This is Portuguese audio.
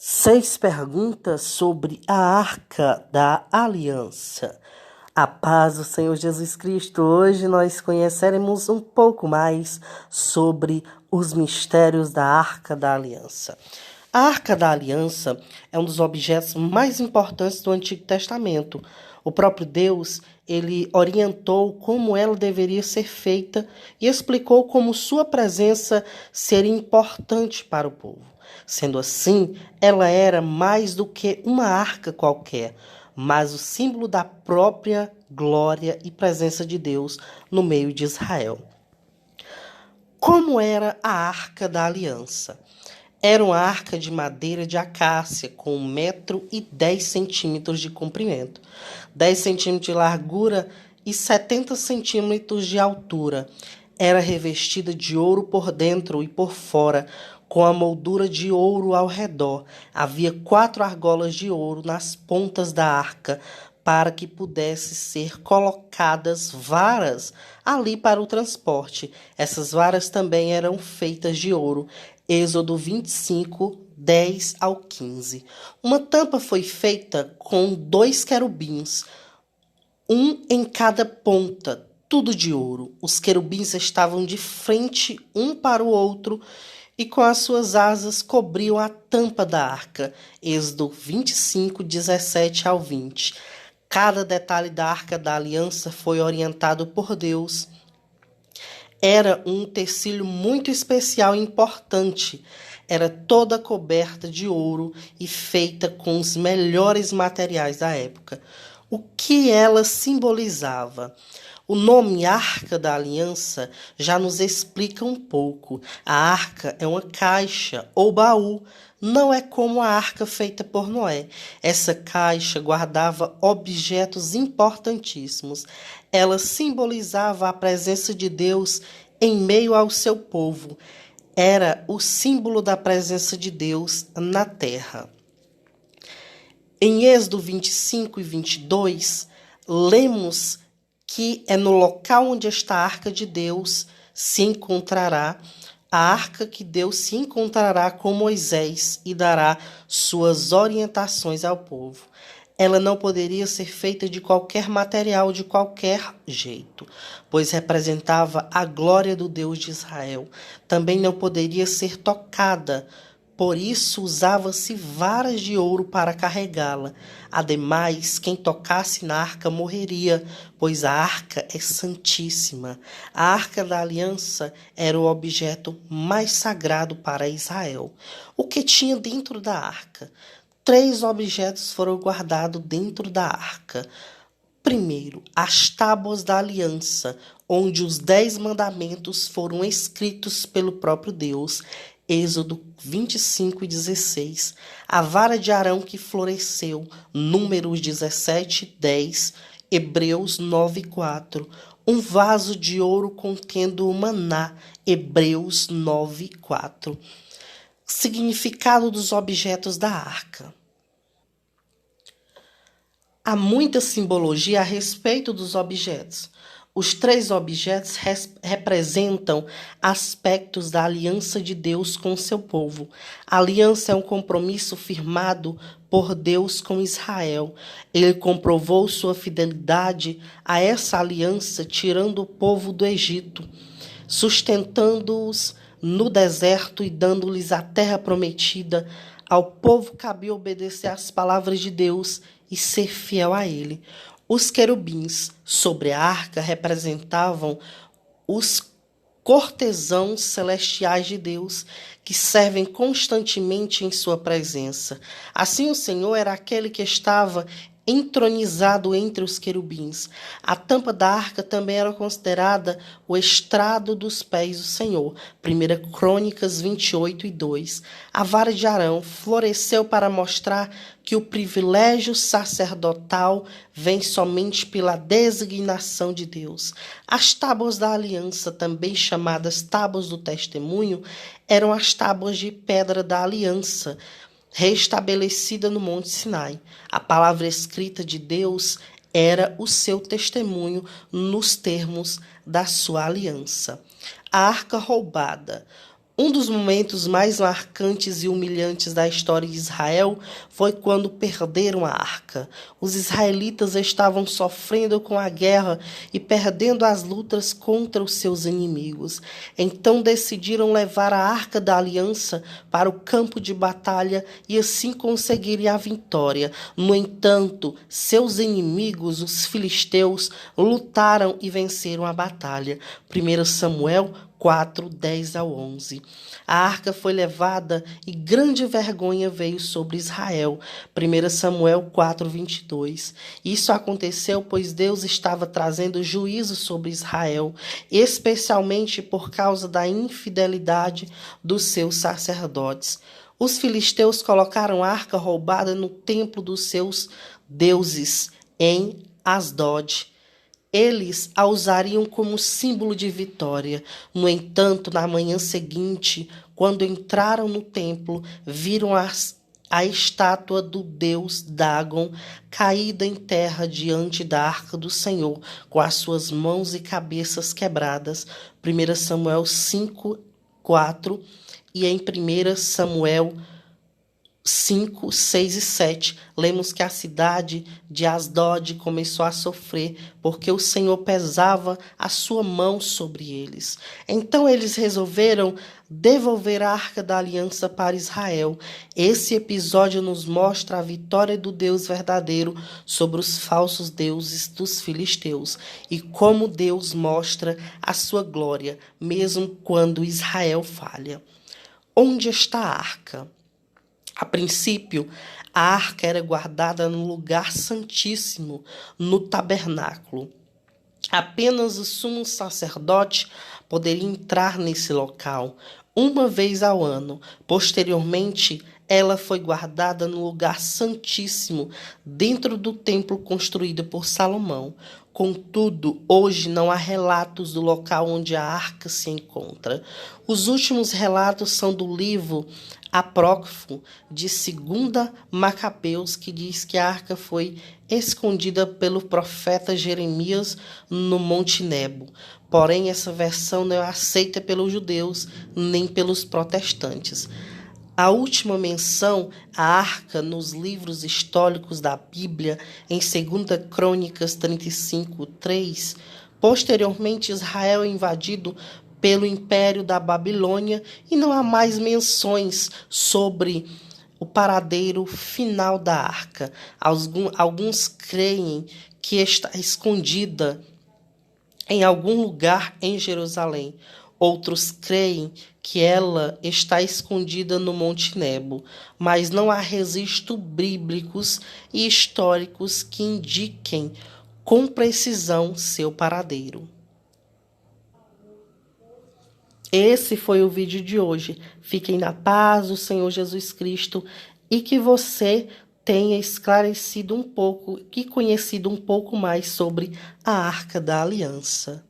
6 perguntas sobre a Arca da Aliança. A paz do Senhor Jesus Cristo. Hoje nós conheceremos um pouco mais sobre os mistérios da Arca da Aliança. A Arca da Aliança é um dos objetos mais importantes do Antigo Testamento. O próprio Deus, ele orientou como ela deveria ser feita e explicou como sua presença seria importante para o povo. Sendo assim, ela era mais do que uma arca qualquer, mas o símbolo da própria glória e presença de Deus no meio de Israel. Como era a Arca da Aliança? Era uma arca de madeira de acácia com 1,10 m de comprimento, 10 centímetros de largura e 70 centímetros de altura. Era revestida de ouro por dentro e por fora, com a moldura de ouro ao redor. Havia 4 argolas de ouro nas pontas da arca, para que pudesse ser colocadas varas ali para o transporte. Essas varas também eram feitas de ouro. Êxodo 25, 10 ao 15. Uma tampa foi feita com 2 querubins, um em cada ponta, tudo de ouro. Os querubins estavam de frente um para o outro e com as suas asas cobriam a tampa da arca. Êxodo 25, 17 ao 20. Cada detalhe da Arca da Aliança foi orientado por Deus. Era um utensílio muito especial e importante. Era toda coberta de ouro e feita com os melhores materiais da época. O que ela simbolizava? O nome Arca da Aliança já nos explica um pouco. A arca é uma caixa ou baú. Não é como a arca feita por Noé. Essa caixa guardava objetos importantíssimos. Ela simbolizava a presença de Deus em meio ao seu povo. Era o símbolo da presença de Deus na terra. Em Êxodo 25 e 22, lemos que é no local onde está a arca de Deus se encontrará a arca que Deus se encontrará com Moisés e dará suas orientações ao povo. Ela não poderia ser feita de qualquer material, de qualquer jeito, pois representava a glória do Deus de Israel. Também não poderia ser tocada, por isso usava-se varas de ouro para carregá-la. Ademais, quem tocasse na arca morreria, pois a arca é santíssima. A Arca da Aliança era o objeto mais sagrado para Israel. O que tinha dentro da arca? 3 objetos foram guardados dentro da arca. Primeiro, as tábuas da aliança, onde os 10 mandamentos foram escritos pelo próprio Deus. Êxodo 25 e 16. A vara de Arão que floresceu. Números 17, 10. Hebreus 9, 4. Um vaso de ouro contendo o maná. Hebreus 9, 4. Significado dos objetos da arca. Há muita simbologia a respeito dos objetos. Os 3 objetos representam aspectos da aliança de Deus com seu povo. A aliança é um compromisso firmado por Deus com Israel. Ele comprovou sua fidelidade a essa aliança, tirando o povo do Egito, sustentando-os no deserto e dando-lhes a terra prometida. Ao povo cabia obedecer às palavras de Deus e ser fiel a ele. Os querubins sobre a arca representavam os cortesãos celestiais de Deus, que servem constantemente em sua presença. Assim, o Senhor era aquele que estava entronizado entre os querubins. A tampa da arca também era considerada o estrado dos pés do Senhor. 1 Crônicas 28 e 2. A vara de Arão floresceu para mostrar que o privilégio sacerdotal vem somente pela designação de Deus. As tábuas da aliança, também chamadas tábuas do testemunho, eram as tábuas de pedra da aliança, restabelecida no Monte Sinai. A palavra escrita de Deus era o seu testemunho nos termos da sua aliança. A arca roubada. Um dos momentos mais marcantes e humilhantes da história de Israel foi quando perderam a arca. Os israelitas estavam sofrendo com a guerra e perdendo as lutas contra os seus inimigos. Então decidiram levar a arca da aliança para o campo de batalha e assim conseguirem a vitória. No entanto, seus inimigos, os filisteus, lutaram e venceram a batalha. 1 Samuel 4, 10 ao 11. A arca foi levada e grande vergonha veio sobre Israel. 1 Samuel 4, 22. Isso aconteceu pois Deus estava trazendo juízo sobre Israel, especialmente por causa da infidelidade dos seus sacerdotes. Os filisteus colocaram a arca roubada no templo dos seus deuses, em Asdod. Eles a usariam como símbolo de vitória. No entanto, na manhã seguinte, quando entraram no templo, viram a estátua do deus Dagon caída em terra diante da arca do Senhor, com as suas mãos e cabeças quebradas. 1 Samuel 5, 4 e em 1 Samuel 5, 6 e 7, lemos que a cidade de Asdod começou a sofrer, porque o Senhor pesava a sua mão sobre eles. Então eles resolveram devolver a arca da aliança para Israel. Esse episódio nos mostra a vitória do Deus verdadeiro sobre os falsos deuses dos filisteus e como Deus mostra a sua glória, mesmo quando Israel falha. Onde está a arca? A princípio, a arca era guardada no lugar santíssimo, no tabernáculo. Apenas o sumo sacerdote poderia entrar nesse local, uma vez ao ano. Posteriormente, ela foi guardada no lugar santíssimo, dentro do templo construído por Salomão. Contudo, hoje não há relatos do local onde a arca se encontra. Os últimos relatos são do livro apócrifo de 2 Macabeus, que diz que a arca foi escondida pelo profeta Jeremias no Monte Nebo. Porém, essa versão não é aceita pelos judeus nem pelos protestantes. A última menção à arca nos livros históricos da Bíblia, em 2 Crônicas 35, 3. Posteriormente, Israel é invadido pelo Império da Babilônia e não há mais menções sobre o paradeiro final da arca. Alguns creem que está escondida em algum lugar em Jerusalém. Outros creem que ela está escondida no Monte Nebo, mas não há registros bíblicos e históricos que indiquem com precisão seu paradeiro. Esse foi o vídeo de hoje. Fiquem na paz do Senhor Jesus Cristo e que você tenha esclarecido um pouco e conhecido um pouco mais sobre a Arca da Aliança.